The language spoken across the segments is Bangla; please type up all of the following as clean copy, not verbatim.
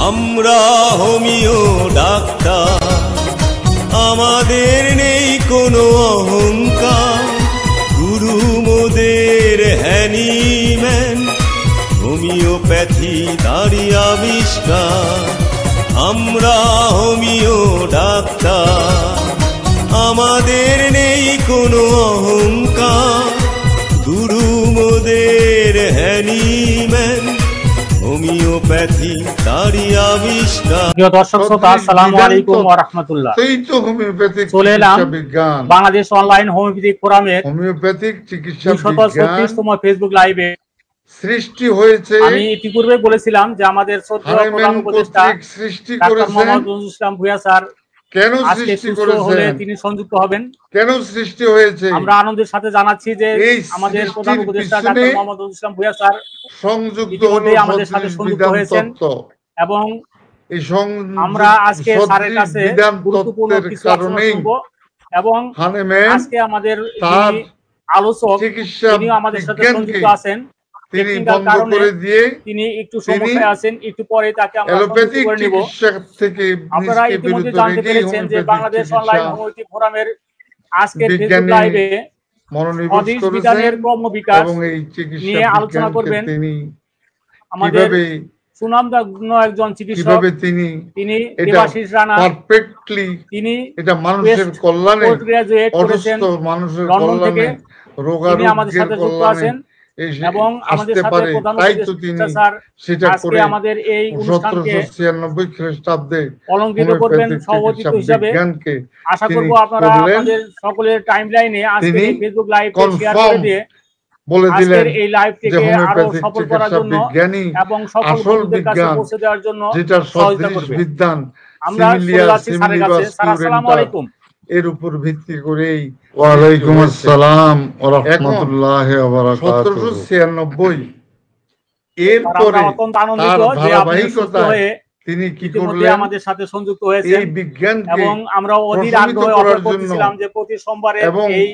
আমরা হোমিও ডাক্তার, আমাদের নেই কোনো অহংকার। গুরু মোদের হ্যানিম্যান, হোমিওপ্যাথি তারই আবিষ্কার। আমরা হোমিও ডাক্তার, আমাদের নেই কোনো অহংকার। গুরু মোদের হ্যানিম্যান, হোমিওপ্যাথি তারই আবিষ্কার। প্রিয় দর্শক শ্রোতা, আসসালামু আলাইকুম ওয়া রাহমাতুল্লাহ। এই তো হোমিওপ্যাথিক চলে এলাম চিকিৎসা বিজ্ঞান, বাংলাদেশ অনলাইন হোমিওপ্যাথিক ফোরামের হোমিওপ্যাথিক চিকিৎসা 236তম ফেসবুক লাইভে সৃষ্টি হয়েছে। আমি ইতিপূর্বে বলেছিলাম যে আমাদের শ্রদ্ধেয় প্রধান উপদেষ্টা সৃষ্টি ডাক্তার করেছেন। মোহাম্মদ নজরুল ইসলাম ভূঁইয়া স্যার কেন আজকে সৃষ্টি সুস্থ হলে করেছেন? তিনি সংযুক্ত হবেন। কেন সৃষ্টি হয়েছে? আমরা আনন্দের সাথে জানাচ্ছি যে আমাদের প্রধান উপদেষ্টা ডাক্তার মোহাম্মদ নজরুল ইসলাম ভূঁইয়া স্যার সংযুক্ত হলে আমাদের সাথে সংযুক্ত হয়েছেন এবং এই আমরা আজকে স্যারের কাছে গুরুত্বপূর্ণ কিছু আলোচনা শুনবো এবং আজকে আমাদের আলোচক তিনি আমাদের সাথে সংযুক্ত আছেন। তিনি বন্ধ করে দিয়ে তিনি একটু সমস্যায় আছেন, একটু পরে তাকে আমরা সংযুক্ত করে নিব। আপনারা ইতিমধ্যে জানতে পেরেছেন যে বাংলাদেশ অনলাইন হোমিওপ্যাথি ফোরামের আজকের ফেসবুক লাইভে হদিস বিধানের ক্রমবিকাশ নিয়ে আলোচনা করবেন আমাদের সুনামধন্য একজন চিকিৎসক, তিনি দেবাশিস রানা। তিনি এটা মানুষের কল্যাণে, গ্রাজুয়েট করেছেন লন্ডন থেকে। তিনি আমাদের সাথে যুক্ত আছেন এবং আমাদের সাথে প্রধান উপদেষ্টা স্যার আজকে আমাদের এই অনুষ্ঠানকে 1796 খ্রিস্টাব্দে অলংকৃত করবেন সভাপতি হিসেবে। আশা করব আপনারা আপনাদের সকলের টাইমলাইনে আজকে এই ফেসবুক লাইভে শেয়ার করে দিয়ে বলে দিলেন এই লাইভটিকে আরো সফল করার জন্য এবং সকল বন্ধুদের কাছে পৌঁছে দেওয়ার জন্য সহযোগিতা করবেন। আমরা চলে যাচ্ছি স্যারের কাছে। স্যার, আসসালামু আলাইকুম। এর উপর ভিত্তি করেই ওয়ালাইকুম আসসালাম ওয়া রাহমাতুল্লাহি ওয়া বারাকাতুহু 1796 এরপরে অত্যন্ত আনন্দিত যে আপনি সুস্থ হয়ে তিনি কি করলেন, আমাদের সাথে সংযুক্ত হয়েছেন এই বিজ্ঞানকে এবং আমরা অধীর আগ্রহে অপেক্ষা করছিলাম যে প্রতি সোমবারে এই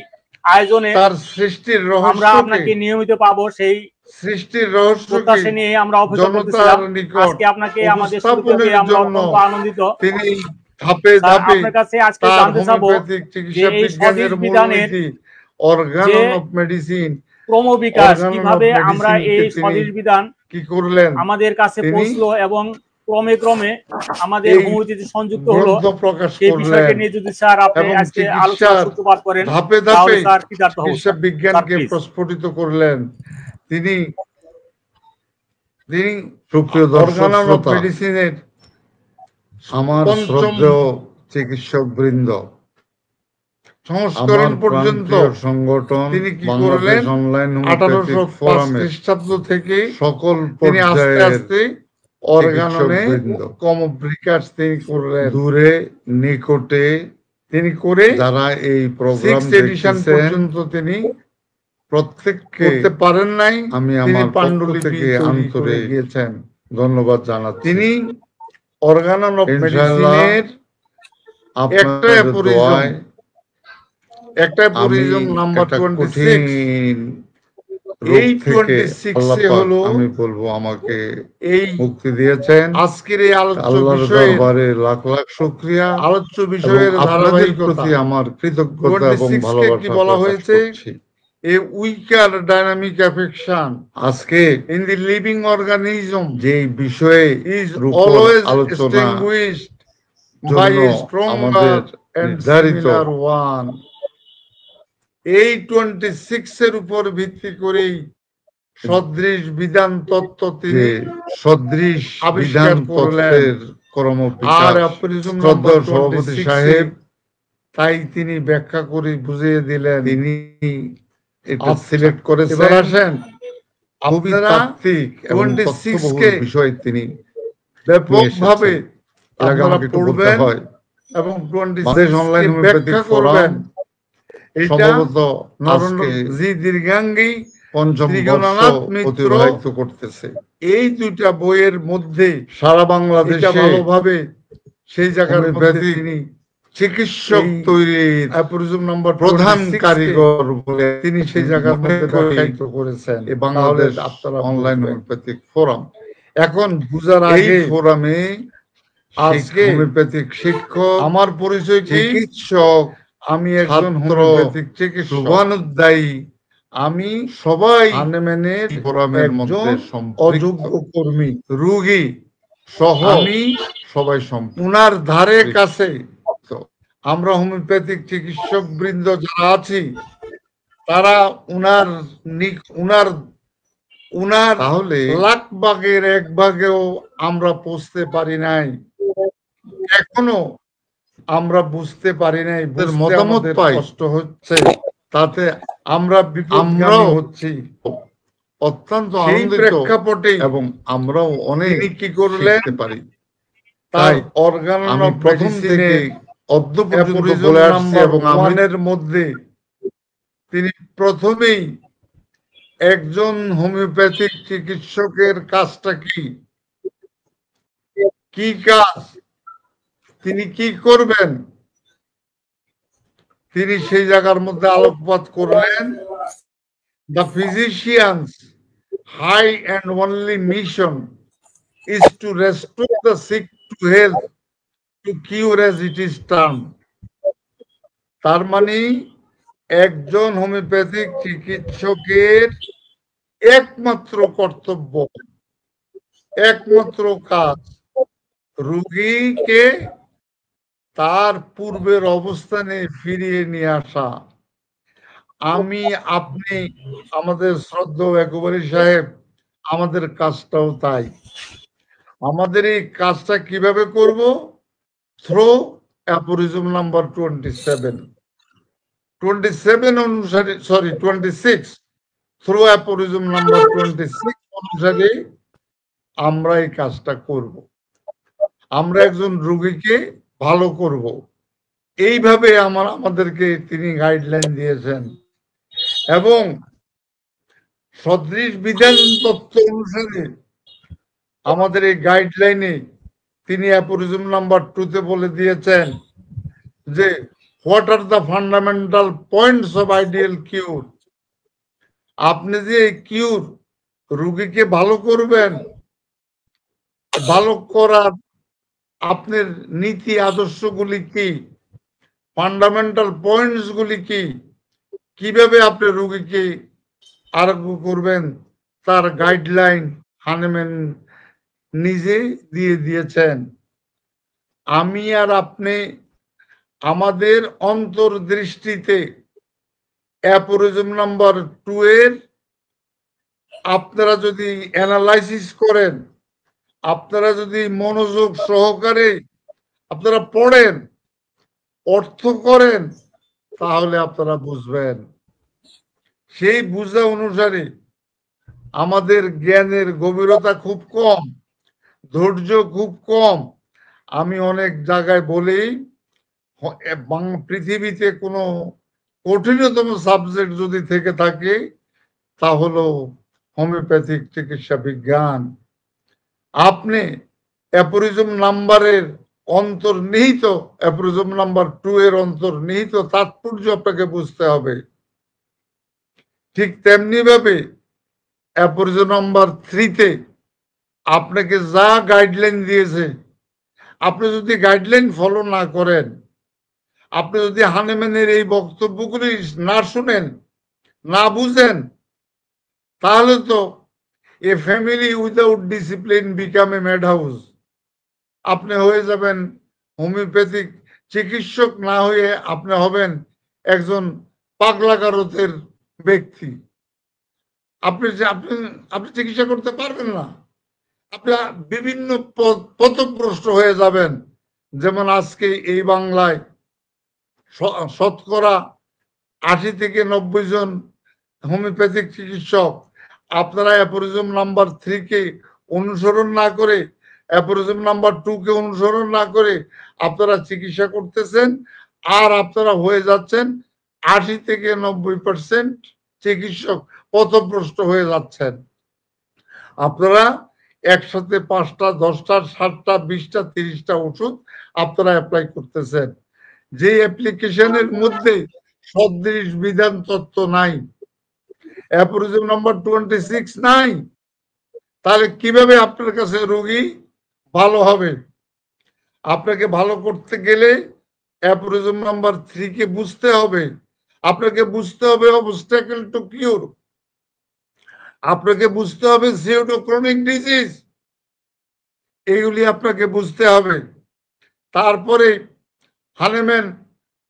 আয়োজনে তার সৃষ্টির রহস্য আমরা আপনাকে নিয়মিত পাবো। সেই সৃষ্টির রহস্যকে নিয়ে আমরা অপেক্ষা করছিলাম। আজকে আপনাকে আমাদের সাথে আমরা অত্যন্ত আনন্দিত। তিনি ধাপে ধাপে আপনার কাছে আজকে জানতে চাবো যে এই হদিস বিধানের অর্গান অফ মেডিসিন ক্রমবিকাশ কিভাবে আমরা এই হদিস বিধান কি করলেন আমাদের কাছে পৌঁছলো এবং ক্রমে ক্রমে আমাদের হোমিওপ্যাথিতে সংযুক্ত হলো, এই বিষয়কে নিয়ে যদি স্যার আপনি আজকে আলোচনা সূত্রপাত করেন ধাপে ধাপে স্যার কৃতার্থ হব। চিকিৎসা বিজ্ঞানকে প্রস্ফুটিত করলেন তিনি। সুপ্রিয় দর্শক শ্রোতা, মেডিসিনের আমার শ্রদ্ধেয় চিকিৎসক বৃন্দ, সংস্করণ পর্যন্ত সংগঠন তিনি কি করলেন, 1805 খ্রিস্টাব্দ থেকে সকল তিনি আস্তে আস্তে অর্গাননে ক্রমবিকাশ তিনি করলেন, দূরে নিকটে তিনি করে যারা এই প্রোগ্রাম এডিশন পর্যন্ত তিনি প্রত্যেককে করতে পারেন নাই। আমি আমার পাণ্ডুলিপি থেকে আন্তরিক গিয়েছেন ধন্যবাদ জানাচ্ছি। তিনি অর্গান অফ মেডিসিনের একটা পরিজন নাম্বার 26 এই 26 এ হলো আমি বলবো আমাকে এই মুক্তি দিয়েছেন। আজকের এই আলোচ্য বিষয়ে লাখ লাখ শুকরিয়া। আলোচ্য বিষয়ের ধারাবাহিকতা আমার কৃতজ্ঞতা এবং ভালোবাসা বলা হয়েছে a weaker dynamic affection আজকে in the living organism যে বিষয়ে is always distinguished by a stronger and similar one। এই 26 এর উপর ভিত্তি করেই সদৃশ বিধান তত্ত্ব তিনি সদৃশ বিধান তত্ত্বের ক্রমবিকাশ শ্রদ্ধেয় সভাপতি সাহেব তাই তিনি ব্যাখ্যা করে বুঝিয়ে দিলেন। তিনি এটা সিলেক্ট করেছেন। এবার আসেন আপনারা তাত্ত্বিক এবং তথ্যবহুল বিষয় তিনি ব্যাপকভাবে আপনারা পড়বেন এবং 26 অনলাইন হোমিওপ্যাথিক ফোরাম সম্ভবত আজকে জি দীর্ঘাঙ্গী পঞ্চম বর্ষ অতিবাহিত করতেছে। এই দুইটা বইয়ের মধ্যে সারা বাংলাদেশে ভালোভাবে সেই জায়গার মধ্যে তিনি চিকিৎসক তৈরির প্রধান কারিগর বলে তিনি সেই জায়গার মধ্যে আখ্যায়িত করেছেন। এই বাংলাদেশ আপনারা অনলাইন হোমিওপ্যাথিক ফোরাম এখন বুঝার আগে ফোরামে আজকে হোমিওপ্যাথিক শিক্ষক, আমার পরিচয় চিকিৎসক, আমি একজন হোমিওপ্যাথিক চিকিৎসক, শুভানুধ্যায়ী, আমি সবাই হানেম্যানের ফোরামের মধ্যে অযোগ্য কর্মী, রোগী সহ আমি সবাই উনার ধারে কাছে আমরা হোমিওপ্যাথিক চিকিৎসক বৃন্দ যারা আছি তারা উনার তাহলে লাখ ভাগের এক ভাগেও আমরা পৌঁছতে পারি নাই, এখনো আমরা বুঝতে পারি নাই, মতামত পাই, কষ্ট হচ্ছে, তাতে আমরা আমরাও হচ্ছি অত্যন্ত আনন্দিত প্রেক্ষাপটে, এবং আমরাও অনেক কি করলে পারি। তাই অর্গানো প্রথম থেকে অদ্য পর্যন্ত বলে আসছি, এবং আমাদের মধ্যে তিনি প্রথমেই একজন হোমিওপ্যাথিক চিকিৎসকের কাজটা কি কাজ, তিনি কি করবেন, তিনি সেই জায়গার মধ্যে আলোকপাত করলেন। The physician's high and only mission is to restore the sick to health, to cure as it is termed. তার মানে একজন হোমিওপ্যাথিক চিকিৎসকের একমাত্র কর্তব্য, একমাত্র কাজ রোগীকে তার পূর্বের অবস্থানে ফিরিয়ে নিয়ে আসা। আমি আপনি আমাদের শ্রদ্ধেয় একেবারে সাহেব আমাদের কাজটাও তাই। আমাদের এই কাজটা কিভাবে করব? থ্রো অ্যাপোরিজম নাম্বার 27 অনুসারে, সরি 26, থ্রো অ্যাপোরিজম নাম্বার 26 অনুসারে আমরা এই কাজটা করব। আমরা একজন রোগীকে ভালো করব, এইভাবে আমাদেরকে তিনি গাইডলাইন দিয়েছেন, এবং সদৃশ বিধান তত্ত্ব অনুসারে আমাদের এই গাইডলাইনে তিনি অ্যাপোরিজম নাম্বার 2-তে বলে দিয়েছেন যে what are the fundamental points of ideal cure. আপনি যে কিউর রোগীকে ভালো করবেন, ভালো করার আপনার নীতি আদর্শগুলি কি, ফান্ডামেন্টাল পয়েন্টস গুলি কি, কিভাবে আপনি রোগীকে আরোগ্য করবেন, তার গাইডলাইন হানেম্যান নিজে দিয়ে দিয়েছেন। আমি আর আপনি আমাদের অন্তর্দৃষ্টিতে অ্যাপোরিজম নাম্বার 2 এর আপনারা যদি অ্যানালাইসিস করেন, আপনারা যদি মনোযোগ সহকারে আপনারা পড়েন, অর্থ করেন, তাহলে আপনারা বুঝবেন। সেই বুঝা অনুসারে আমাদের জ্ঞানের গভীরতা খুব কম, ধৈর্য খুব কম। আমি অনেক জায়গায় বলি পৃথিবীতে কোনো কঠিনতম সাবজেক্ট যদি থেকে থাকে তা হলো হোমিওপ্যাথিক চিকিৎসা বিজ্ঞান। আপনি অ্যাপোরিজম নাম্বারের অন্তর্নিহিত, অ্যাপোরিজম নাম্বার 2 এর অন্তর্নিহিত তাৎপর্য আপনাকে বুঝতে হবে। ঠিক তেমনি ভাবে অ্যাপোরিজম নাম্বার 3-তে আপনাকে যা গাইডলাইন দিয়েছে, আপনি যদি গাইডলাইন ফলো না করেন, আপনি যদি হানেম্যানের এই বক্তব্যগুলি না শুনেন, না বুঝেন, তাহলে তো এ family without discipline become a mad house. আপনি হয়ে যাবেন হোমিওপ্যাথিক চিকিৎসক না হয়ে আপনি হবেন একজন পাগলাকারতের ব্যক্তি। আপনি চিকিৎসা করতে পারবেন না, আপনি বিভিন্ন পথভ্রষ্ট হয়ে যাবেন। যেমন আজকে এই বাংলায় শতকরা 80 থেকে 90 জন হোমিওপ্যাথিক চিকিৎসক আপনারা অ্যাপোরিজম নাম্বার 3-কে অনুসরণ না করে, অ্যাপোরিজম নাম্বার 2-কে অনুসরণ না করে আপনারা চিকিৎসা করতেছেন, আর আপনারা হয়ে যাচ্ছেন 80 থেকে 90% চিকিৎসক পথভ্রষ্ট হয়ে যাচ্ছেন। আপনারা একসাথে 5টা 10টা 7টা 20টা 30টা ওষুধ আপনারা অ্যাপ্লাই করতেছেন, যে অ্যাপ্লিকেশনের মধ্যে সদৃশ বিধান তত্ত্ব নাই, অ্যাপোরিজম নাম্বার 26 নাই, তাহলে কিভাবে আপনার কাছে রোগী ভালো হবে? আপনাকে ভালো করতে গেলে অ্যাপরিজম নাম্বার 3 কে বুঝতে হবে। আপনাকে বুঝতে হবে অবস্টাকেল টু কিউর, আপনাকে বুঝতে হবে সিউডোক্রনিক ডিজিজ, এইগুলি আপনাকে বুঝতে হবে। তারপরে হানেম্যান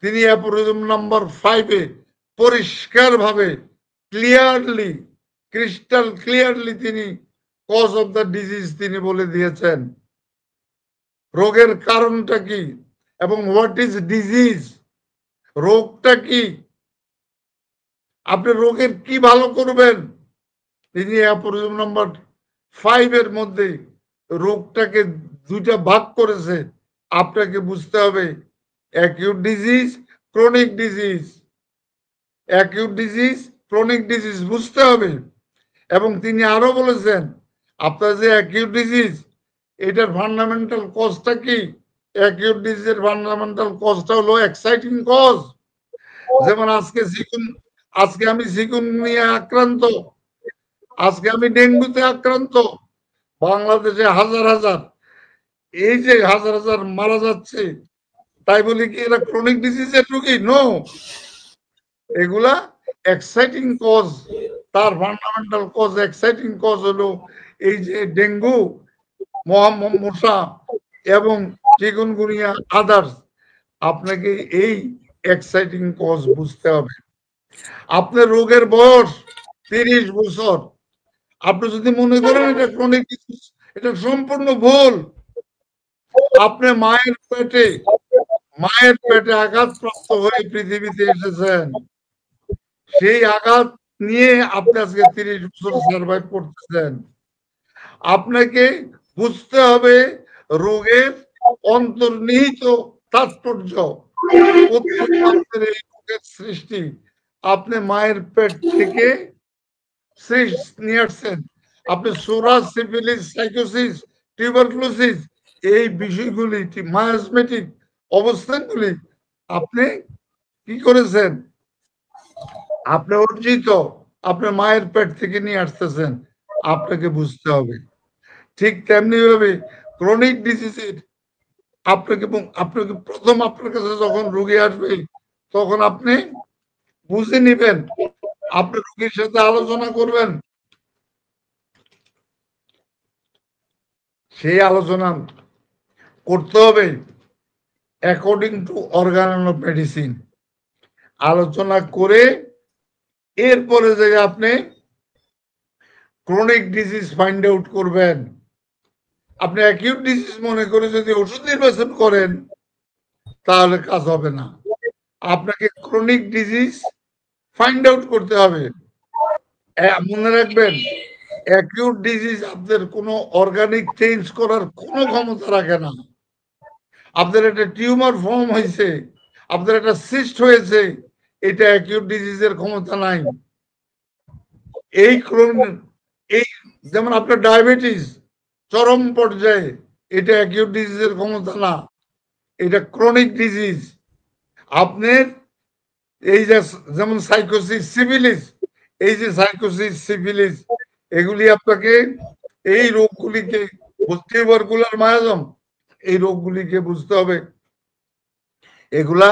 তিনি অ্যাপরিজম নাম্বার 5-এ পরিষ্কারভাবে ক্লিয়ারলি, ক্রিস্টাল ক্লিয়ারলি তিনি কজ অফ দ্য ডিজিজ তিনি বলে দিয়েছেন, রোগের কারণটা কি এবং হোয়াট ইজ ডিজিজ, রোগটা কি, আপনি রোগের কি ভালো করবেন। তিনি অ্যাপরিজম নাম্বার 5-এর মধ্যে রোগটাকে দুইটা ভাগ করেছে। আপনাকে বুঝতে হবে acute disease, chronic disease, acute disease, chronic disease বুঝতে হবে। এবং তিনি আরো বলেছেন আপনার যে অ্যাকিউট ডিজিজ এটার ফান্ডামেন্টাল কজটা কি, অ্যাকিউট ডিজিজের ফান্ডামেন্টাল কজটা হলো এক্সাইটিং কজ। যেমন আজকে আমি চিকুন নিয়ে আক্রান্ত, আজকে আমি ডেঙ্গুতে আক্রান্ত, বাংলাদেশে হাজার হাজার, এই যে হাজার হাজার মারা যাচ্ছে, তাই বলি কি এরা ক্রনিক ডিজিজের রোগী? নো, এগুলা এক্সাইটিং কজ। তার ফান্ডামেন্টাল কজ, এক্সাইটিং কজ হলো এই যে ডেঙ্গু, মশা এবং চিকুনগুনিয়া আদার্স। আপনাকে এই এক্সাইটিং কজ বুঝতে হবে। আপনার রোগের বয়স 30 বছর, আপনি যদি মনে করেন এটা ক্রনিক ডিজিজ, এটা সম্পূর্ণ ভুল। আপনি মায়ের পেটে আঘাতপ্রাপ্ত হয়ে পৃথিবীতে এসেছেন, সেই আঘাত নিয়ে আপনি আজকে 30 বছর সার্ভাইভ করতেছেন। আপনাকে বুঝতে হবে রোগের অন্তর্নিহিত তাৎপর্য, আপনার এই রোগের সৃষ্টি আপনি মায়ের পেট থেকে নিয়ে আসছেন। আপনি সোরাস, সিফিলিস, সাইকোসিস, টিউবারকুলোসিস, এই বিষয়গুলি, মায়াজমেটিক অবস্থানগুলি আপনি কি করেছেন? আপনি অর্জিত, আপনি মায়ের পেট থেকে নিয়ে আসতেছেন, আপনাকে বুঝতে হবে। ঠিক তেমনি ভাবে ক্রনিক ডিজিজের আপনাকে প্রথম আপনার কাছে যখন রোগী আসবে তখন আপনি বুঝে নিবেন, আপনি রোগীর সাথে আলোচনা করবেন, সেই আলোচনা করতে হবে according to organ of medicine, আলোচনা করে এরপরে যে আপনি ক্রনিক ডিজিজ ফাইন্ড আউট করবেন। আপনি অ্যাকিউট ডিজিজ মনে করে যদি ওষুধ নির্বাচন করেন তাহলে কাজ হবে না। আপনাকে ক্রনিক ডিজিজ ফাইন্ড আউট করতে হবে। মনে রাখবেন অ্যাকিউট ডিজিজ আপনাদের কোনো অর্গানিক চেঞ্জ করার কোনো ক্ষমতা রাখে না। আপনাদের একটা টিউমার ফর্ম হয়েছে, আপনাদের একটা সিস্ট হয়েছে, এটা অ্যাকিউট ডিজিজের ক্ষমতা নাই। এই যেমন আপনার ডায়াবেটিস চরম পর্যায়ে, এটা অ্যাকিউট ডিজিজের ক্ষমতা না, এটা ক্রনিক ডিজিজ। আপনার এই যে যেমন সাইকোসিস, সিফিলিস, এই যে সাইকোসিস, সিফিলিস, এগুলি আপনাকে এই রোগগুলিকে, টিউবারকুলার মায়াজম, এই রোগগুলিকে বুঝতে হবে এগুলা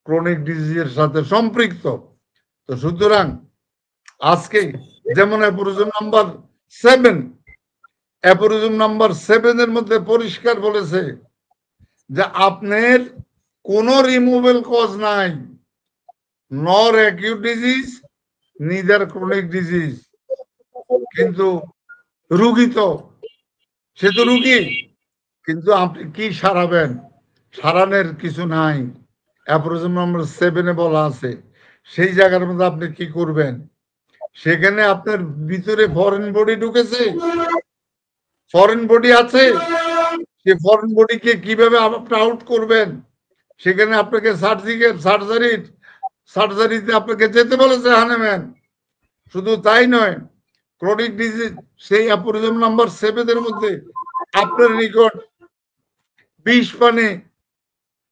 ক্রনিক ডিজিজের সাথে সম্পৃক্ত। তো সুতরাং আজকে যেমন অ্যাপরিজম নাম্বার 7 এর মধ্যে পরিষ্কার বলেছে যে আপনার কোন রিমুভেবল কজ নাই, নর acute disease neither chronic disease. কিন্তু রুগী তো, সে তো রুগী, কিন্তু আপনি কি সারাবেন? সারানোর কিছু নাই। অ্যাপরিজম নাম্বার 7-এ বলা আছে সেই জায়গার মধ্যে আপনি কি করবেন। সেখানে আপনার ভিতরে ফরেন বডি ঢুকেছে, ফরেন বডি আছে, সে ফরেন বডিকে কিভাবে আপনি আউট করবেন, সেখানে আপনাকে সার্জারিতে আপনাকে যেতে বলেছে হানেম্যান। শুধু তাই নয়, ক্রনিক ডিজিজ সেই অ্যাপরিজম নাম্বার 7-এর মধ্যে আপনার নিকট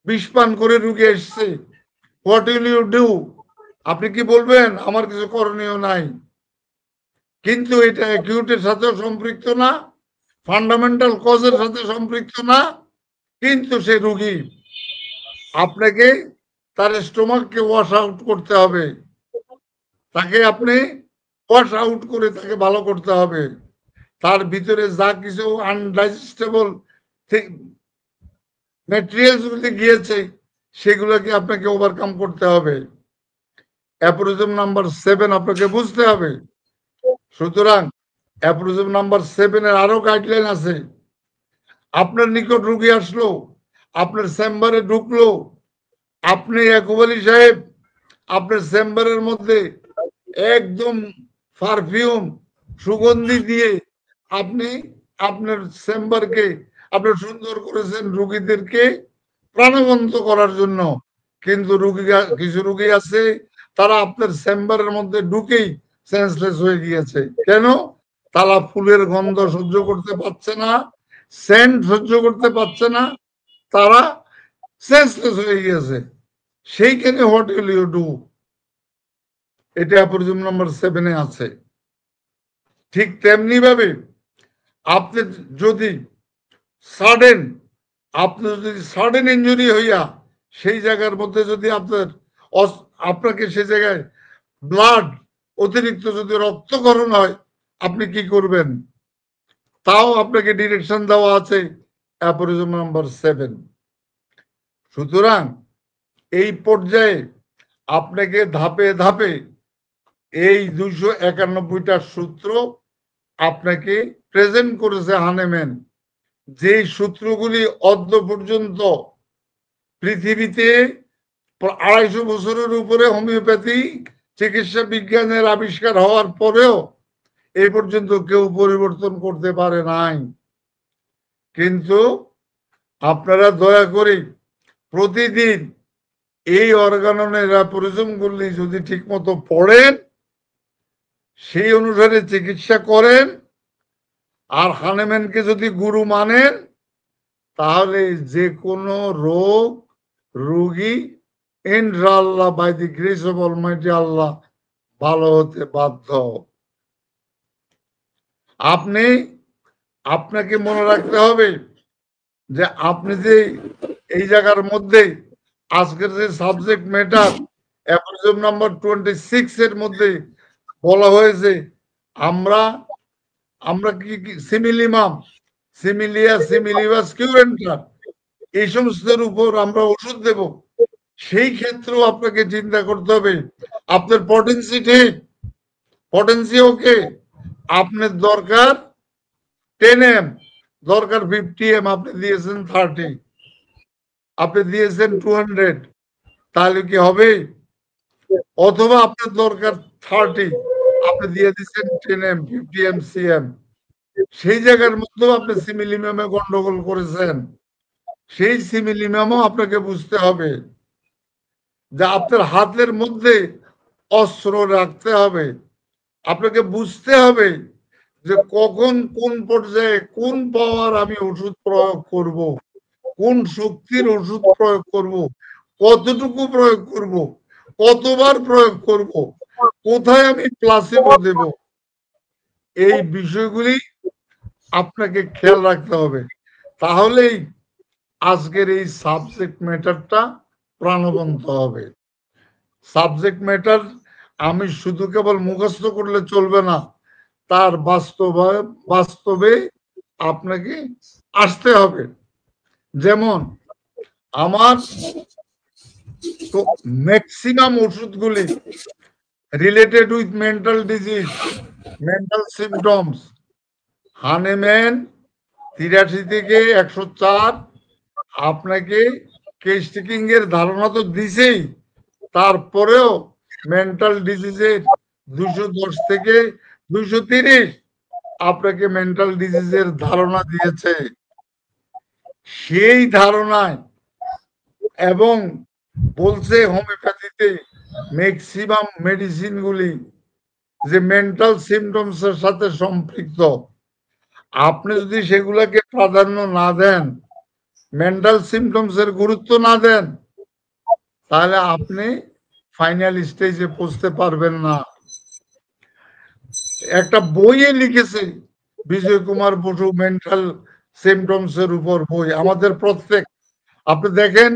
বিষ পান করে রুগী এসছে, হোয়াট উইল ইউ ডু? আপনি কি বলবেন আমার কিছু করণীয় নাই? কিন্তু এটা অ্যাকিউটের সাথে সম্পৃক্ত না, ফান্ডামেন্টাল কজের সাথে সম্পৃক্ত না, কিন্তু সে রোগী। আপনাকে তার স্টোমাককে ওয়াশ আউট করতে হবে, তাকে আপনি ওয়াশ আউট করে তাকে ভালো করতে হবে। তার ভিতরে যা কিছু আনডাইজেস্টেবল ম্যাটেরিয়ালস গুলি গিয়েছে সেগুলোকে আপনাকে ওভারকাম করতে হবে। অ্যাপ্রোজম নাম্বার 7 আপনাকে বুঝতে হবে। সুতরাং অ্যাপ্রোজম নাম্বার 7 এর আরো গাইডলাইন আছে। আপনার নিকট রোগী আসলো, আপনার চেম্বারে ঢুকলো, আপনি ইয়াকুব সাহেব আপনার চেম্বারের মধ্যে একদম পারফিউম সুগন্ধি দিয়ে আপনি আপনার চেম্বারকে আপনি সুন্দর করেছেন রোগীদেরকে প্রাণবন্ত করার জন্য। কিন্তু কিছু রোগী আছে তারা আপনার চেম্বারের মধ্যে ঢুকেই সেন্সলেস হয়ে গিয়েছে। কেন? তারা ফুলের গন্ধ সহ্য করতে পারছে না, সেন্ট সহ্য করতে পারছে না, তারা সেন্সলেস হয়ে গিয়েছে। সেইখানে হোয়াট উইল ইউ ডু? এটা অ্যাপ্রোজম নাম্বার 7 এ আছে। ঠিক তেমনি ভাবে আপনি যদি সাডেন ইনজুরি হইয়া সেই জায়গার মধ্যে যদি আপনাকে সেই জায়গায় ব্লাড অতিরিক্ত যদি রক্তক্ষরণ হয়, আপনি কি করবেন? তাও আপনাকে ডিরেকশন দেওয়া আছে অ্যাপ্রোজম নাম্বার 7। সুতরাং এই পর্যায়ে আপনাকে ধাপে ধাপে এই 291টা সূত্র আপনাকে প্রেজেন্ট করেছে হানেম্যান। যে সূত্রগুলি অদ্য পর্যন্ত পৃথিবীতে 250 বছরের উপরে হোমিওপ্যাথি চিকিৎসা বিজ্ঞানের আবিষ্কার হওয়ার পরেও এই পর্যন্ত কেউ পরিবর্তন করতে পারে নাই। কিন্তু আপনারা দয়া করে প্রতিদিন এই অর্গাননের অ্যাপ্রোজমগুলি যদি ঠিক মতো পড়েন, সেই অনুসারে চিকিৎসা করেন, আর হানেম্যানকে যদি গুরু মানেন, তাহলে যে কোনো রোগী ইনশাআল্লাহ by the grace of almighty Allah ভালো হতে বাধ্য। আপনাকে মনে রাখতে হবে যে আপনি যে এই জায়গার মধ্যে আজকের যে সাবজেক্ট ম্যাটার অ্যাপ্রোজম নাম্বার 26 এর মধ্যে বলা হয়েছে, আমরা কি সিমিলিমাম, সিমিলিয়া, সিমিলিবাস কিউরেন্টা এই সমস্তের উপর আমরা ওষুধ দেব। সেই ক্ষেত্রেও আপনাকে চিন্তা করতে হবে আপনার পটেন্সি ঠিক, পটেন্সি ওকে, আপনার দরকার 10 m, দরকার 50 m, আপনি দিয়েছেন 30, আপনি দিয়েছেন 200, তাহলে কি হবে? অথবা আপনার দরকার 30, আপনি দিয়ে দিচ্ছেন 10 m, 50 m, cm, সেই জায়গার মধ্যেও আপনি সিমিলিমামে গন্ডগোল করেছেন। সেই সিমিলিমামও আপনাকে বুঝতে হবে যে আপনার হাতের মধ্যে অস্ত্র রাখতে হবে। আপনাকে বুঝতে হবে যে কখন কোন পর্যায়ে কোন পাওয়ার আমি ওষুধ প্রয়োগ করব, কোন শক্তির ওষুধ প্রয়োগ করব, কতটুকু প্রয়োগ করব, কতবার প্রয়োগ করব, কোথায় আমি প্লাসিবো দেব, এই বিষয়গুলি আপনাকে খেয়াল রাখতে হবে। তাহলেই আজকের এই সাবজেক্ট ম্যাটারটা প্রাণবন্ত হবে। সাবজেক্ট ম্যাটার আমি শুধু কেবল মুখস্থ করলে চলবে না, তার বাস্তবে আপনাকে আসতে হবে। যেমন আমার তো ম্যাক্সিমাম ওষুধগুলি related with mental disease, mental symptoms. Hahnemann 83 থেকে 104 আপনাকে কেস টেকিং এর ধারণা তো দিছেই, তারপরেও মেন্টাল ডিজিজের 210 থেকে 230 আপনাকে মেন্টাল ডিজিজের ধারণা দিয়েছে। সেই ধারণায় এবং বলছে হোমিওপ্যাথিতে ম্যাক্সিমাম মেডিসিন গুলি যে মেন্টাল সিমটমস এর সাথে সম্পৃক্ত। আপনি যদি সেগুলোকে প্রাধান্য না দেন, মেন্টাল সিমটমস এর গুরুত্ব না দেন, তাহলে আপনি ফাইনাল স্টেজে পৌঁছতে পারবেন না। একটা বইয়ে লিখেছে বিজয় কুমার বসু মেন্টাল সিমটমস এর উপর বই। আমাদের প্রত্যেক, আপনি দেখেন,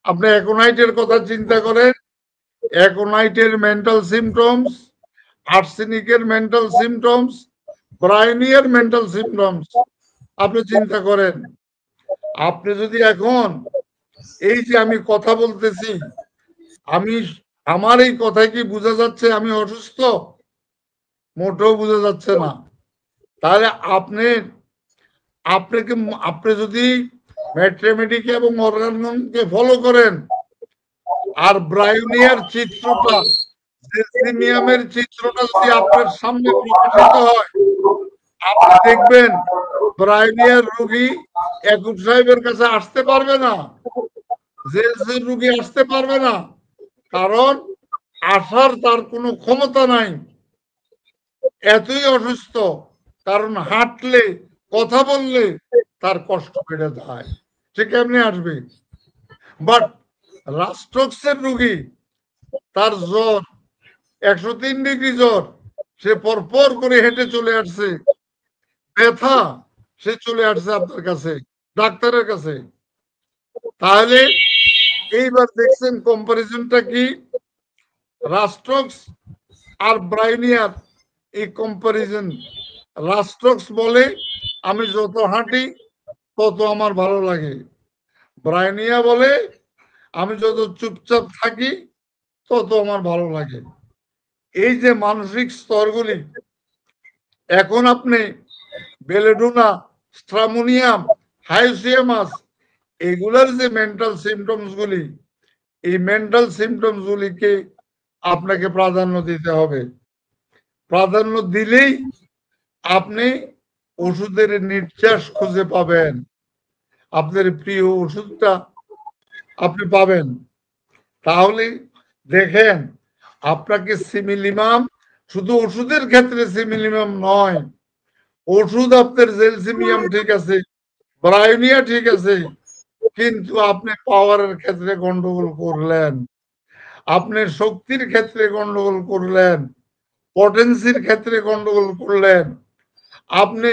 আপনি অ্যাকোনাইটের কথা চিন্তা করেন, অ্যাকোনাইটের মেন্টাল সিমটমস, আর্সেনিকের মেন্টাল সিমটমস, ব্রায়োনিয়ার মেন্টাল সিমটমস, আপনি চিন্তা করেন। আপনি যদি এখন এই যে আমি কথা বলতেছি, আমি আমার এই কথায় কি বোঝা যাচ্ছে আমি অসুস্থ? মোটেও বোঝা যাচ্ছে না। তাহলে আপনি যদি ম্যাথমেটিক এবং অর্গানকে ফলো করেন আর ব্রায়োনিয়ার চিত্রটা, জেলসিমিয়ামের চিত্রটা যদি আপনার সামনে প্রকাশিত হয়, আপনি দেখবেন ব্রায়োনিয়ার রোগী একুব সাহেবের কাছে আসতে পারবে না, জেলসির রোগী আসতে পারবে না, কারণ আসার তার কোনো ক্ষমতা নাই, এতই অসুস্থ। কারণ হাঁটলে, কথা বললে তার কষ্ট বেড়ে যায়, সে কেমনে আসবে? বাট রাস্ট্রক্সের রোগী, তার জ্বর 103 ডিগ্রি জ্বর, সে পরপর করে হেঁটে চলে আসছে, ব্যথা, সে চলে আসছে আপনার কাছে, ডাক্তারের কাছে। তাহলে এইবার দেখছেন কম্পারিজনটা কি? রাস্ট্রক্স আর ব্রায়োনিয়ার এই কম্পারিজন। রাস্ট্রক্স বলে আমি যত হাঁটি তত আমার ভালো লাগে, ব্রায়োনিয়া বলে আমি যত চুপচাপ থাকি তত আমার ভালো লাগে। এই যে মানসিক স্তরগুলি, এখন আপনি বেলেডোনা, স্ট্রামোনিয়াম, হাইসিয়ামাস, এগুলার যে মেন্টাল সিমটমস গুলি, এই মেন্টাল সিমটমস গুলিকে আপনাকে প্রাধান্য দিতে হবে। প্রাধান্য দিলেই আপনি ওষুধের নির্যাস খুঁজে পাবেন, আপনার প্রিয় ওষুধটা আপনি পাবেন। তাহলে দেখেন, আপনাকে সিমিলিমাম, শুধু ওষুধের ক্ষেত্রে সিমিলিমাম নয়, ওষুধ আপনার জেলসিমিয়াম ঠিক আছে, ব্রায়োনিয়া ঠিক আছে, কিন্তু আপনি পাওয়ারের ক্ষেত্রে গন্ডগোল করলেন, আপনি শক্তির ক্ষেত্রে গন্ডগোল করলেন, পটেন্সির ক্ষেত্রে গন্ডগোল করলেন, আপনি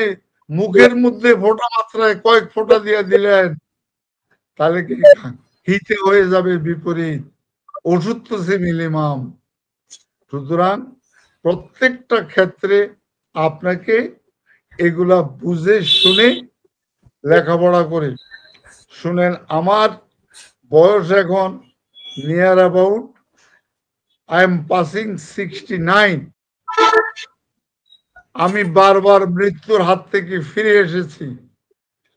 মুখের মধ্যে ফোঁটা মাত্রায় কয়েক ফোঁটা দিয়ে দিলেন, তাহলে কি হিতে হয়ে যাবে বিপরীত। ওষুধ তো সিমিলিমাম। সুতরাং প্রত্যেকটা ক্ষেত্রে আপনাকে এগুলা বুঝে শুনে লেখাপড়া করে শুনেন। আমার বয়স এখন near about, I am passing 69। আমি বারবার মৃত্যুর হাত থেকে ফিরে এসেছি,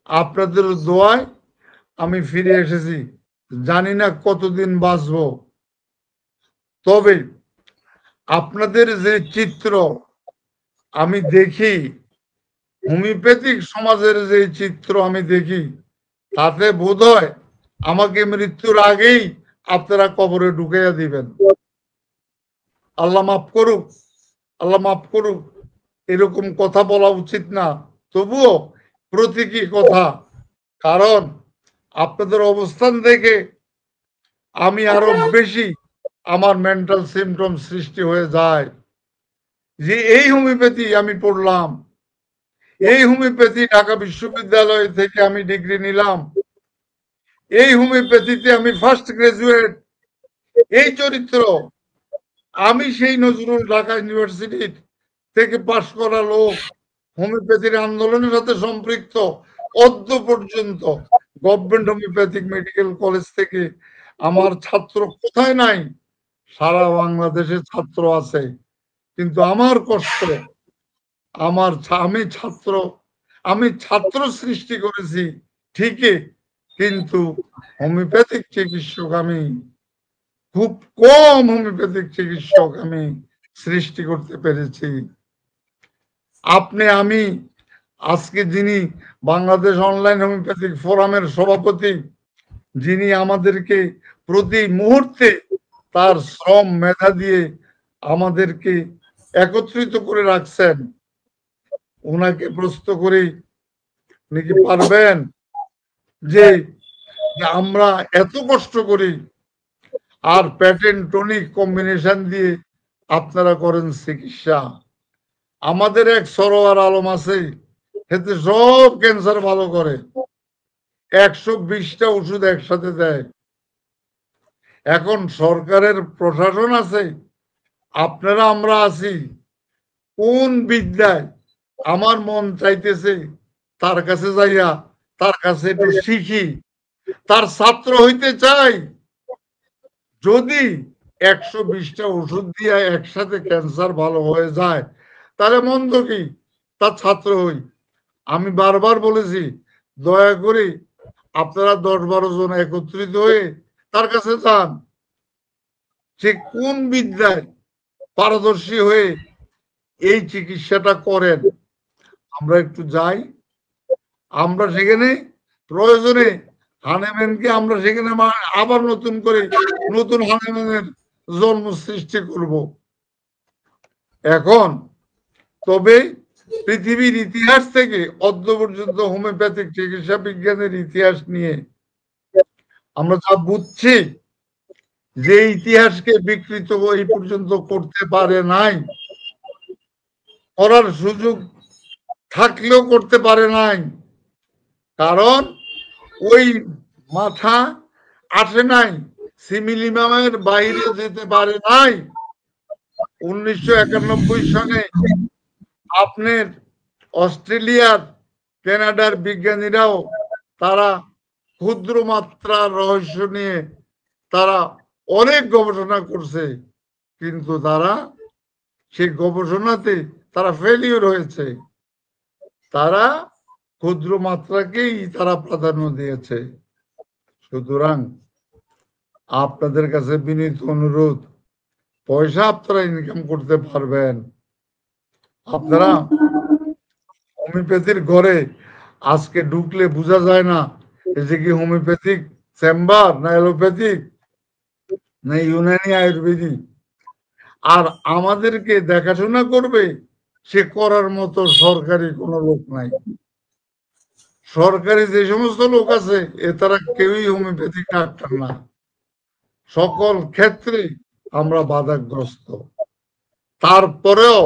আপনাদের দোয়ায় আমি ফিরে এসেছি। জানি না কতদিন বাঁচব, তবে আপনাদের যে চিত্র আমি দেখি, হোমিওপ্যাথিক সমাজের যে চিত্র আমি দেখি, তাতে বোধ হয় আমাকে মৃত্যুর আগেই আপনারা কবরে ঢুকাইয়া দিবেন। আল্লাহ মাফ করুক, আল্লাহ মাফ করুক, এরকম কথা বলা উচিত না, তবুও প্রতীকী কথা। কারণ আপনাদের অবস্থান দেখে আমি আরো বেশি, আমার মেন্টাল সিমটম সৃষ্টি হয়ে যায় যে এই হোমিওপ্যাথি আমি পড়লাম, এই হোমিওপ্যাথি ঢাকা বিশ্ববিদ্যালয় থেকে আমি ডিগ্রি নিলাম, এই হোমিওপ্যাথিতে আমি ফার্স্ট গ্রাজুয়েট, এই চরিত্র আমি সেই নজরুল ঢাকা ইউনিভার্সিটি থেকে পাশ করা লোক, হোমিওপ্যাথির আন্দোলনের সাথে সম্পৃক্ত, অদ্য পর্যন্ত গভর্নমেন্ট হোমিওপ্যাথিক মেডিকেল কলেজ থেকে আমার ছাত্র কোথায় নাই, সারা বাংলাদেশে ছাত্র আছে। কিন্তু আমার কষ্ট, আমি ছাত্র সৃষ্টি করেছি ঠিকই, কিন্তু হোমিওপ্যাথিক চিকিৎসক আমি খুব কম, হোমিওপ্যাথিক চিকিৎসক আমি সৃষ্টি করতে পেরেছি। আমি আজকে যিনি বাংলাদেশ অনলাইন হোমিওপ্যাথিক ফোরামের সভাপতি, যিনি আমাদেরকে প্রতি মুহূর্তে তার শ্রম মেধা দিয়ে আমাদেরকে একত্রিত করে রাখছেন, ওনাকে প্রশ্ন করি, উনি কি পারবেন যে আমরা এত কষ্ট করি আর প্যাটেন্ট টনিক কম্বিনেশন দিয়ে আপনারা করেন চিকিৎসা, আমাদের এক সরোয়ার আলম আছে, এতে সব ক্যান্সার ভালো করে, 120টা ওষুধ একসাথে দেয়। এখন সরকারের প্রশাসন আছে, আপনারা আমরা আছি, কোন বিদ্যায় আমার মন চাইতেছে তার কাছে যাইয়া তার কাছে একটু শিখি, তার ছাত্র হইতে চাই। যদি 120টা ওষুধ দিয়ে একসাথে ক্যান্সার ভালো হয়ে যায় তাহলে মন্দ কি, তার ছাত্র হই। আমি বারবার বলেছি, দয়া করে আপনারা 10-12 জন একত্রিত হয়ে তার কাছে যান, সে কোন বিদ্যায় পারদর্শী হয়ে এই চিকিৎসাটা করেন। আমরা একটু যাই, আমরা সেখানে প্রয়োজনে হানেম্যানকে আমরা সেখানে আবার নতুন করে নতুন হানেম্যানের জন্ম সৃষ্টি করব। এখন তবে পৃথিবীর ইতিহাস থেকে অদ্য পর্যন্ত হোমিওপ্যাথিক চিকিৎসা বিজ্ঞানের ইতিহাস নিয়ে আমরা যা বুঝছি, যে ইতিহাসকে বিকৃত এই পর্যন্ত করতে পারে নাই, করার সুযোগ থাকলেও করতে পারে নাই, কারণ ওই মাথা আসে নাই, সিমিল ইমামের বাইরে যেতে পারে নাই। 1991 সনে আপনার অস্ট্রেলিয়ার কানাডার বিজ্ঞানীরাও তারা ক্ষুদ্র মাত্রার রহস্য নিয়ে তারা অনেক গবেষণা করছে, কিন্তু তারা সেই গবেষণাতে তারা ফেলিওর হয়েছে। তারা ক্ষুদ্র মাত্রাকেই তারা প্রাধান্য দিয়েছে। সুতরাং আপনাদের কাছে বিনীত অনুরোধ, পয়সা আপনারা ইনকাম করতে পারবেন, আপনারা হোমিওপ্যাথির ঘরে আজকে ঢুকলে বোঝা যায় না যে কি হোমিওপ্যাথিক চেম্বার না অ্যালোপ্যাথিক না ইউনানি আয়ুর্বেদিক। আর আমাদেরকে দেখাশোনা করবে সে করার মতো সরকারি কোনো লোক নাই। সরকারি যে সমস্ত লোক আছে এ তারা কেউই হোমিওপ্যাথিক ডাক্তার না। সকল ক্ষেত্রে আমরা বাধাগ্রস্ত। তারপরেও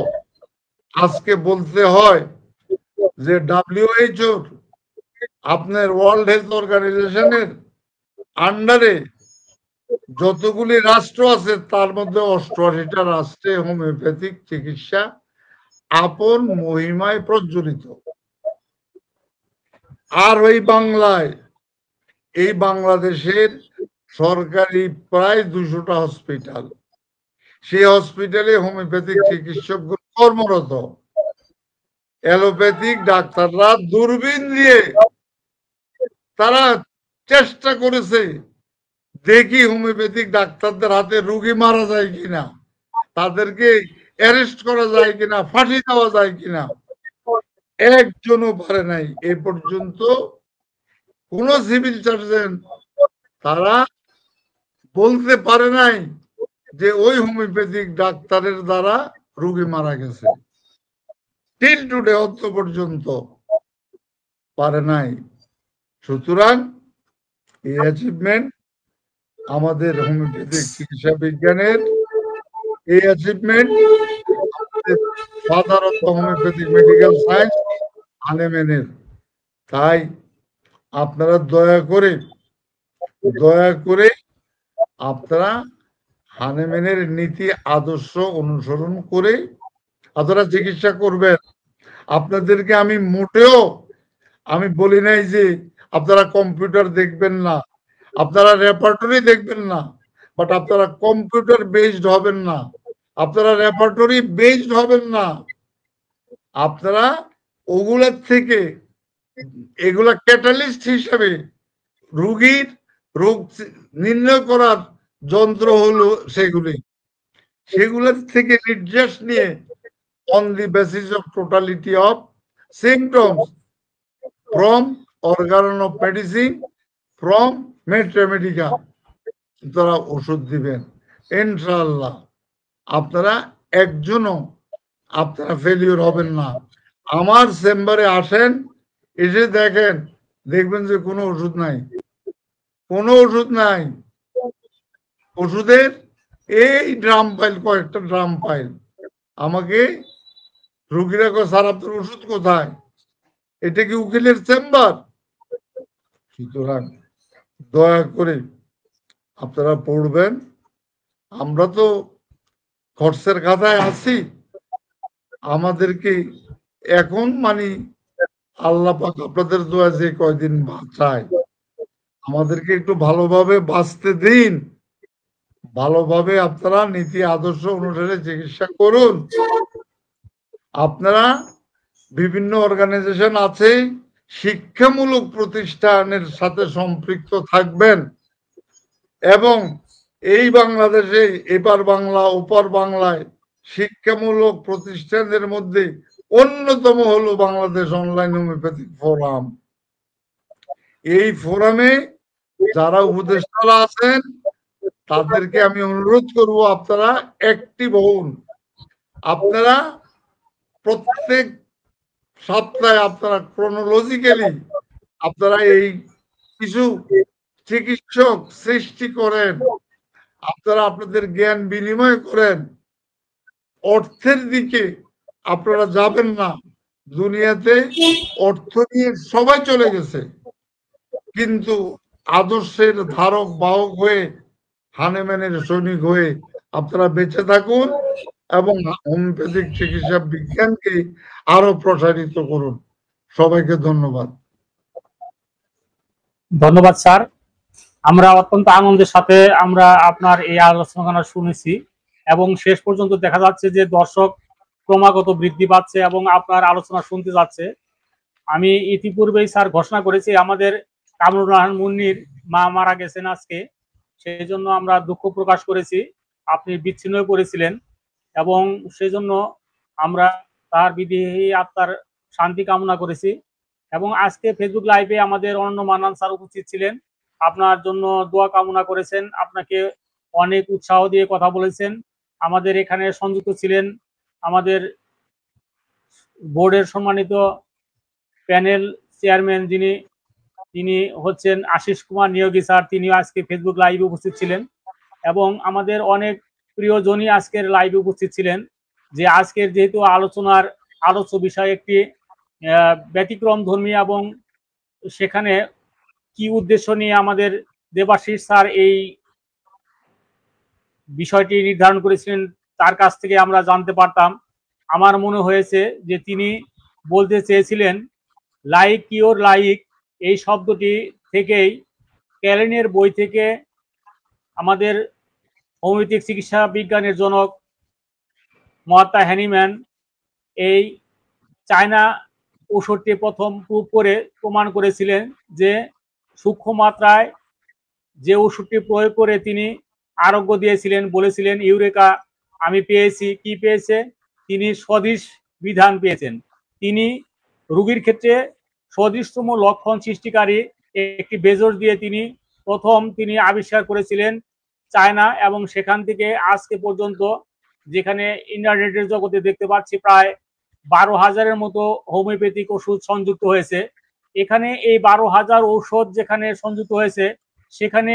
আজকে বলতে হয় যে WHO আপনার ওয়ার্ল্ড হেলথ অর্গানাইজেশনের আন্ডারে যতগুলি রাষ্ট্র আছে তার মধ্যে 88টা রাষ্ট্রে হোমিওপ্যাথিক চিকিৎসা আপন মহিমায় প্রজ্বলিত। আর ওই বাংলায়, এই বাংলাদেশের সরকারি প্রায় 200টা হসপিটাল, সেই হসপিটালে হোমিওপ্যাথিক চিকিৎসক কর্মরত। অ্যালোপ্যাথিক ডাক্তাররা দূরবীন দিয়ে তারা চেষ্টা করেছে দেখি হোমিওপ্যাথিক ডাক্তারদের হাতে রোগী মারা যায় কিনা, তাদেরকে অ্যারেস্ট করা যায় কিনা, ফাঁসি দেওয়া যায় কিনা, একজনও পারে নাই। এ পর্যন্ত কোন সিভিল সার্জন তারা বলতে পারে নাই যে ওই হোমিওপ্যাথিক ডাক্তারের দ্বারা রোগী মারা গেছে। টিল টুডে অন্ত পর্যন্ত পারে নাই। সুতরাং এই অ্যাচিভমেন্ট আমাদের হোমিওপ্যাথিক চিকিৎসা বিজ্ঞানের, এই অ্যাচিভমেন্ট সাধারণত হোমিওপ্যাথিক মেডিকেল সায়েন্স হানেম্যানের। তাই আপনারা দয়া করে আপনারা হানেম্যানের নীতি আদর্শ অনুসরণ করে আপনারা চিকিৎসা করবেন। আপনাদেরকে আমি মোটেও আমি বলি নাই যে আপনারা কম্পিউটার দেখবেন না, আপনারা রেপার্টরি দেখবেন না, বাট আপনারা কম্পিউটার বেসড হবেন না, আপনারা রেপার্টরি বেসড হবেন না। আপনারা ওগুলোর থেকে এগুলা ক্যাটালিস্ট হিসাবে রোগীর রোগ নির্ণয় করার যন্ত্র হলো সেগুলোর থেকে নির্দেশ নিয়ে on the basis of totality of symptoms from organ of medicine from Mathematica তারা ওষুধ দিবেন। ইনশাআল্লাহ আপনারা একজনও আপনারা ফেলিওর হবেন না। আমার চেম্বারে আসেন, এসে দেখবেন যে কোনো ওষুধ নাই, কোনো ওষুধ নাই। ওষুধের এই ড্রাম ফাইল, কয়েকটা ড্রাম ফাইল আমাকে রোগীরা কয় স্যার আপনার ওষুধ কোথায়? এটা কি উকিলের চেম্বার? সুতরাং দয়া করে আপনারা পড়বেন। আমরা তো খরচের খাতায় আছি, আমাদেরকে এখন মানে আল্লাহ পাক আপনাদের দোয়া যে কয়দিন বাঁচায়, আমাদেরকে একটু ভালোভাবে বাঁচতে দিন। ভালোভাবে আপনারা নীতি আদর্শ অনুসারে চিকিৎসা করুন। আপনারা বিভিন্ন অর্গানাইজেশন আছে, শিক্ষামূলক প্রতিষ্ঠানের সাথে সম্পৃক্ত থাকবেন এবং এই বাংলাদেশে এপার বাংলা ওপার বাংলায় শিক্ষামূলক প্রতিষ্ঠানের মধ্যে অন্যতম হলো বাংলাদেশ অনলাইন হোমিওপ্যাথিক ফোরাম। এই ফোরামে যারা উপদেষ্টারা আছেন তাদেরকে আমি অনুরোধ করব আপনারা অ্যাক্টিভ হন। আপনারা প্রত্যেক সপ্তাহে আপনারা ক্রোনোলজিক্যালি আপনারা এই কিছু চিকিৎসক সৃষ্টি করেন, আপনারা আপনাদের জ্ঞান বিনিময় করেন। অর্থের দিকে আপনারা যাবেন না। দুনিয়াতে অর্থ নিয়ে সবাই চলে গেছে, কিন্তু আদর্শের ধারক বাহক হয়ে, হানেম্যানের সৈনিক হয়ে আপনারা বেঁচে থাকুন এবং হোমিওপ্যাথিক চিকিৎসা বিজ্ঞানকে আরো প্রসারিত করুন। সবাইকে ধন্যবাদ। ধন্যবাদ স্যার। আমরা অত্যন্ত আনন্দের সাথে আমরা আপনার এই আলোচনা শুনেছি এবং শেষ পর্যন্ত দেখা যাচ্ছে যে দর্শক ক্রমাগত বৃদ্ধি পাচ্ছে এবং আপনার আলোচনা শুনতে যাচ্ছে। আমি ইতিপূর্বেই স্যার ঘোষণা করেছি আমাদের কামরুল রাহান মুন্নির মা মারা গেছেন আজকে, সেই জন্য আমরা দুঃখ প্রকাশ করেছি। আপনি বিচ্ছিন্ন হয়ে পড়েছিলেন এবং সেই জন্য আমরা তার বিদেহী আত্মার শান্তি কামনা করেছি। এবং আজকে ফেসবুক লাইভে আমাদের অনন্য মান্নান স্যার উপস্থিত ছিলেন, আপনার জন্য দোয়া কামনা করেছেন, আপনাকে অনেক উৎসাহ দিয়ে কথা বলেছেন। আমাদের এখানে সংযুক্ত ছিলেন আমাদের বোর্ডের সম্মানিত প্যানেল চেয়ারম্যান তিনি হচ্ছেন আশিস কুমার নিয়োগী স্যার, তিনিও আজকে ফেসবুক লাইভে উপস্থিত ছিলেন এবং আমাদের অনেক প্রিয়জনই আজকের লাইভে উপস্থিত ছিলেন। যে আজকের যেহেতু আলোচ্য বিষয় একটি ব্যতিক্রম ধর্মী এবং সেখানে কি উদ্দেশ্য নিয়ে আমাদের দেবাশিস স্যার এই বিষয়টি নির্ধারণ করেছিলেন তার কাছ থেকে আমরা জানতে পারতাম। আমার মনে হয়েছে যে তিনি বলতে চেয়েছিলেন লাইক কিওর লাইক, এই শব্দটি থেকেই ক্যালেনের বই থেকে আমাদের হোমিওপ্যাথিক চিকিৎসা বিজ্ঞানের জনক মহাত্মা হ্যানিম্যান এই চায়না ওষুধটি প্রথম প্রুভ করে প্রমাণ করেছিলেন যে সূক্ষ্ম মাত্রায় যে ওষুধটি প্রয়োগ করে তিনি আরোগ্য দিয়েছিলেন, বলেছিলেন ইউরেকা আমি পেয়েছি। কি পেয়েছে? তিনি সদৃশ বিধান পেয়েছেন। তিনি রোগীর ক্ষেত্রে সদৃশতম লক্ষণ সৃষ্টিকারী একটি বেজর দিয়ে তিনি আবিষ্কার করেছিলেন চায়না, এবং সেখান থেকে আজকে পর্যন্ত যেখানে ইন্টারনেটের জগতে দেখতে পাচ্ছি প্রায় 12,000-এর মতো হোমিওপ্যাথিক ওষুধ সংযুক্ত হয়েছে। এখানে এই 12,000 ঔষধ যেখানে সংযুক্ত হয়েছে সেখানে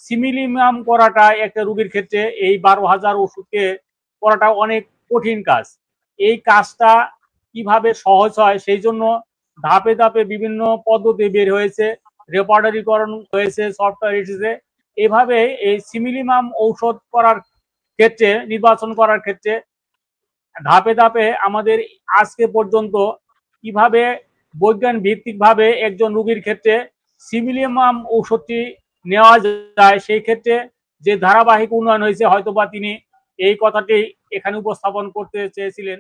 সিমিলিমাম করাটা একটা রোগীর ক্ষেত্রে এই 12,000 ওষুধকে করাটা অনেক কঠিন কাজ। এই কাজটা কিভাবে সহজ হয় সেই জন্য ধাপে ধাপে বিভিন্ন পদ্ধতি বের হয়েছে, রেপার্টারিকরণ হয়েছে, সফটওয়্যার এসেছে। এভাবে এই সিমিলিমাম ঔষধ করার ক্ষেত্রে, নির্বাচন করার ক্ষেত্রে ধাপে ধাপে আমাদের আজকে পর্যন্ত কিভাবে বৈজ্ঞানিক ভিত্তিকভাবে একজন রোগীর ক্ষেত্রে সিমিলিমাম ঔষধটি নেওয়া যায় সেই ক্ষেত্রে যে ধারাবাহিক উন্নয়ন হয়েছে, হয়তোবা তিনি এই কথাটি এখানে উপস্থাপন করতে চেয়েছিলেন।